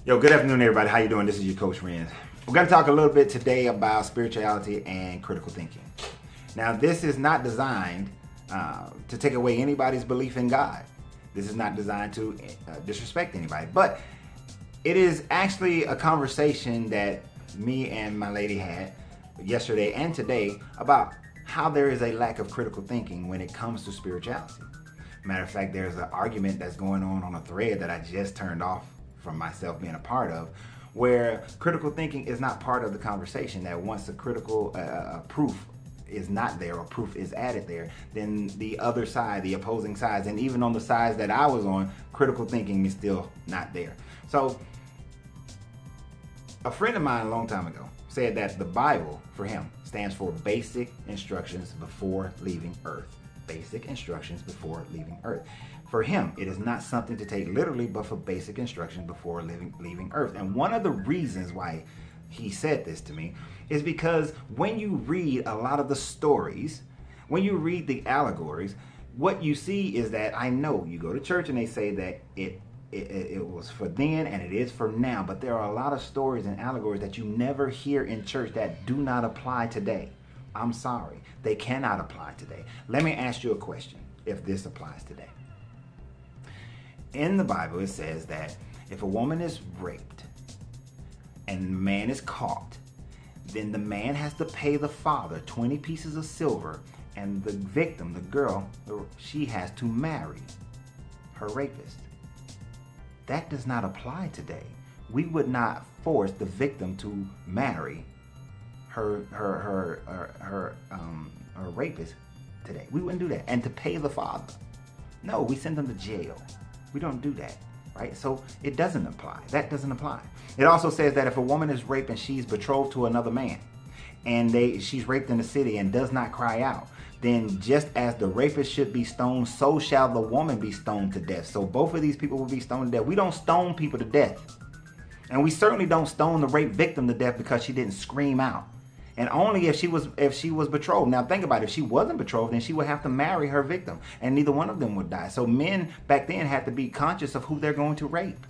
Yo, good afternoon, everybody. How you doing? This is your coach, Renz. We're going to talk a little bit today about spirituality and critical thinking. Now, this is not designed to take away anybody's belief in God. This is not designed to disrespect anybody. But it is actually a conversation that me and my lady had yesterday and today about how there is a lack of critical thinking when it comes to spirituality. Matter of fact, there's an argument that's going on a thread that I just turned off from myself being a part of, where critical thinking is not part of the conversation. That once the critical proof is not there or proof is added there, then the other side, the opposing sides, and even on the sides that I was on, critical thinking is still not there. So a friend of mine a long time ago said that the Bible, for him, stands for basic instructions before leaving earth. Basic instructions before leaving earth. For him, it is not something to take literally, but for basic instructions before leaving earth. And one of the reasons why he said this to me is because when you read a lot of the stories, when you read the allegories, what you see is that, I know you go to church and they say that it was for then and it is for now, but there are a lot of stories and allegories that you never hear in church that do not apply today. I'm sorry, they cannot apply today. Let me ask you a question, if this applies today. In the Bible, it says that if a woman is raped and the man is caught, then the man has to pay the father 20 pieces of silver, and the victim, the girl, she has to marry her rapist. That does not apply today. We would not force the victim to marry her rapist today. We wouldn't do that. And to pay the father. No, we send them to jail. We don't do that, right? So it doesn't apply. That doesn't apply. It also says that if a woman is raped and she's betrothed to another man, and she's raped in the city and does not cry out, then just as the rapist should be stoned, so shall the woman be stoned to death. So both of these people will be stoned to death. We don't stone people to death. And we certainly don't stone the rape victim to death because she didn't scream out. And only if she was betrothed. Now think about it. If she wasn't betrothed, then she would have to marry her victim, and neither one of them would die. So men back then had to be conscious of who they're going to rape.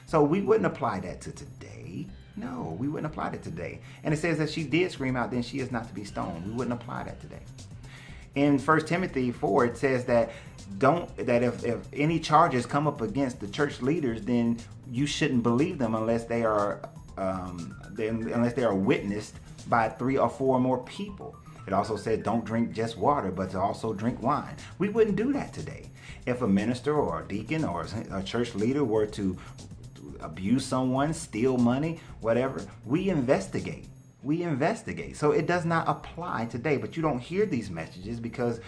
So we wouldn't apply that to today. No, we wouldn't apply that today. And it says that she did scream out, then she is not to be stoned. We wouldn't apply that today. In 1 Timothy 4, it says that if any charges come up against the church leaders, then you shouldn't believe them unless they are witnessed by 3 or 4 more people. It also said don't drink just water, but to also drink wine. We wouldn't do that today. If a minister or a deacon or a church leader were to abuse someone, steal money, whatever, we investigate. We investigate. So it does not apply today, but you don't hear these messages because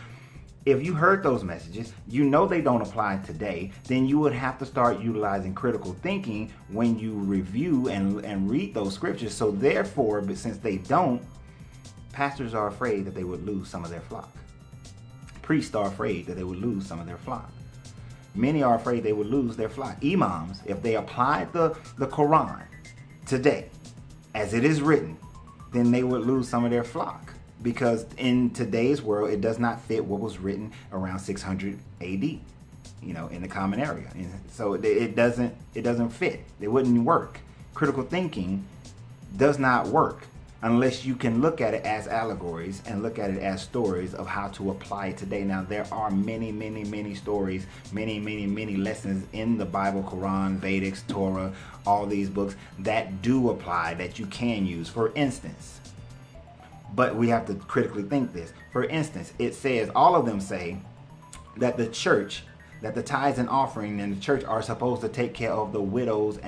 if you heard those messages, you know they don't apply today, then you would have to start utilizing critical thinking when you review and read those scriptures. So therefore, but since they don't, pastors are afraid that they would lose some of their flock. Priests are afraid that they would lose some of their flock. Many are afraid they would lose their flock. Imams, if they applied the Quran today, as it is written, then they would lose some of their flock. Because in today's world, it does not fit what was written around 600 AD, in the common area. And so it doesn't fit. It wouldn't work. Critical thinking does not work unless you can look at it as allegories and look at it as stories of how to apply it today. Now, there are many, many, many stories, many, many, many lessons in the Bible, Quran, Vedic, Torah, all these books that do apply, that you can use. For instance, but we have to critically think this. For instance, it says, all of them say that the church, that the tithes and offering in the church are supposed to take care of the widows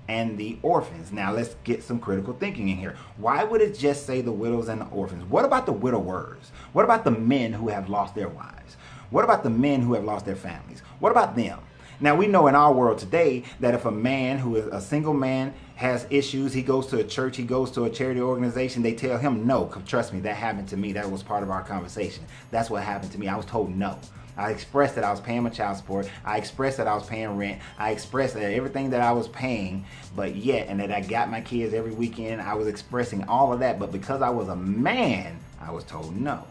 and the orphans. Now let's get some critical thinking in here. Why would it just say the widows and the orphans? What about the widowers? What about the men who have lost their wives? What about the men who have lost their families? What about them? Now, we know in our world today that if a man who is a single man has issues, he goes to a church, he goes to a charity organization, they tell him no. Trust me, that happened to me. That was part of our conversation. That's what happened to me. I was told no. I expressed that I was paying my child support. I expressed that I was paying rent. I expressed that everything that I was paying, but yet, and that I got my kids every weekend. I was expressing all of that, but because I was a man, I was told no.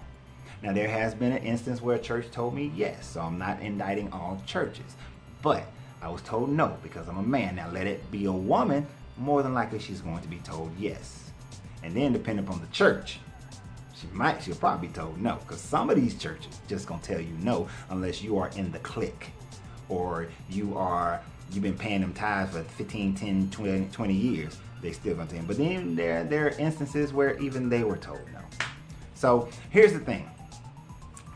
Now, there has been an instance where a church told me yes, so I'm not indicting all churches. But I was told no because I'm a man. Now let it be a woman, more than likely she's going to be told yes. And then depending upon the church, she'll probably be told no, because some of these churches just gonna tell you no unless you are in the clique or you've been paying them tithes for 15, 10, 20 years. They still gonna tell you. But then there are instances where even they were told no. So here's the thing.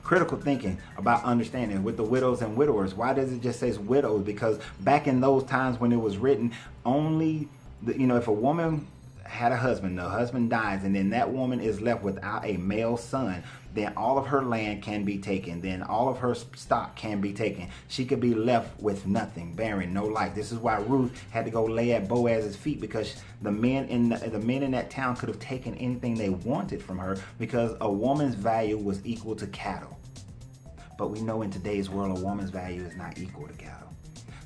Critical thinking about understanding with the widows and widowers. Why does it just say widows? Because back in those times when it was written, only if a woman had a husband, the husband dies, and then that woman is left without a male son, then all of her land can be taken, then all of her stock can be taken. She could be left with nothing, barren, no life. This is why Ruth had to go lay at Boaz's feet, because the men in that town could have taken anything they wanted from her, because a woman's value was equal to cattle. But we know in today's world a woman's value is not equal to cattle.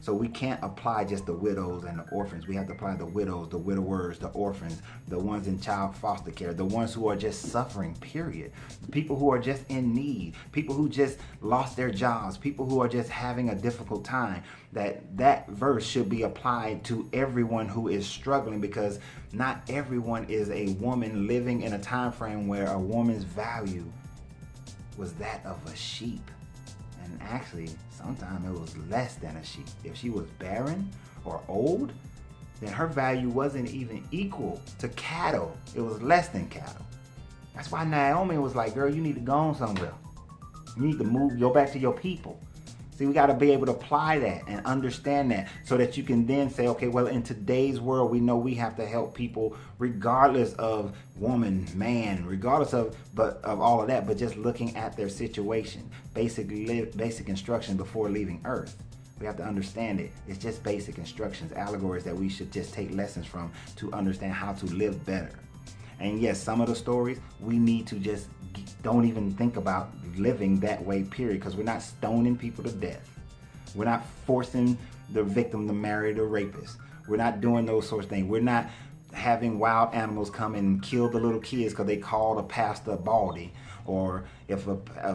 So we can't apply just the widows and the orphans. We have to apply the widows, the widowers, the orphans, the ones in child foster care, the ones who are just suffering, period. People who are just in need, people who just lost their jobs, people who are just having a difficult time. That verse should be applied to everyone who is struggling, because not everyone is a woman living in a time frame where a woman's value was that of a sheep. And actually, sometimes it was less than a sheep. If she was barren or old, then her value wasn't even equal to cattle. It was less than cattle. That's why Naomi was like, girl, you need to go on somewhere. You need to go back to your people. See, we got to be able to apply that and understand that, so that you can then say, okay, well, in today's world, we know we have to help people regardless of woman, man, regardless of all of that, but just looking at their situation, basic instruction before leaving earth. We have to understand it. It's just basic instructions, allegories that we should just take lessons from to understand how to live better. And yes, some of the stories we need to just don't even think about living that way, period, because we're not stoning people to death. We're not forcing the victim to marry the rapist. We're not doing those sorts of things. We're not having wild animals come and kill the little kids because they called a pastor baldy. Or if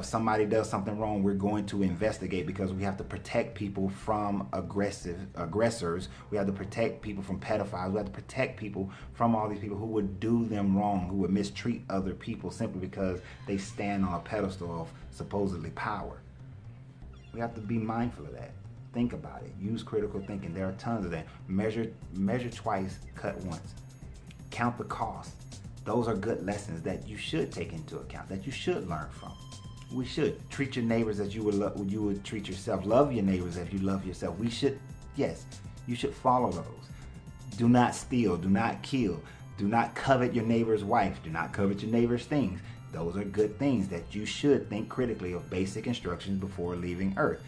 somebody does something wrong, we're going to investigate, because we have to protect people from aggressors. We have to protect people from pedophiles. We have to protect people from all these people who would do them wrong, who would mistreat other people simply because they stand on a pedestal of supposedly power. We have to be mindful of that. Think about it. Use critical thinking. There are tons of that. Measure twice, cut once. Count the cost. Those are good lessons that you should take into account, that you should learn from. We should treat your neighbors as you would treat yourself. Love your neighbors as you love yourself. Yes, you should follow those. Do not steal, do not kill, do not covet your neighbor's wife, do not covet your neighbor's things. Those are good things that you should think critically of, basic instructions before leaving earth.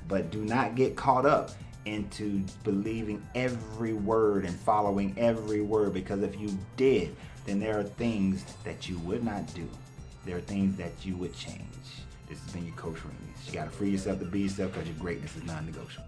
But do not get caught up into believing every word and following every word, because if you did, then there are things that you would not do. There are things that you would change. This has been your Coach Remy. You got to free yourself to be yourself, because your greatness is non-negotiable.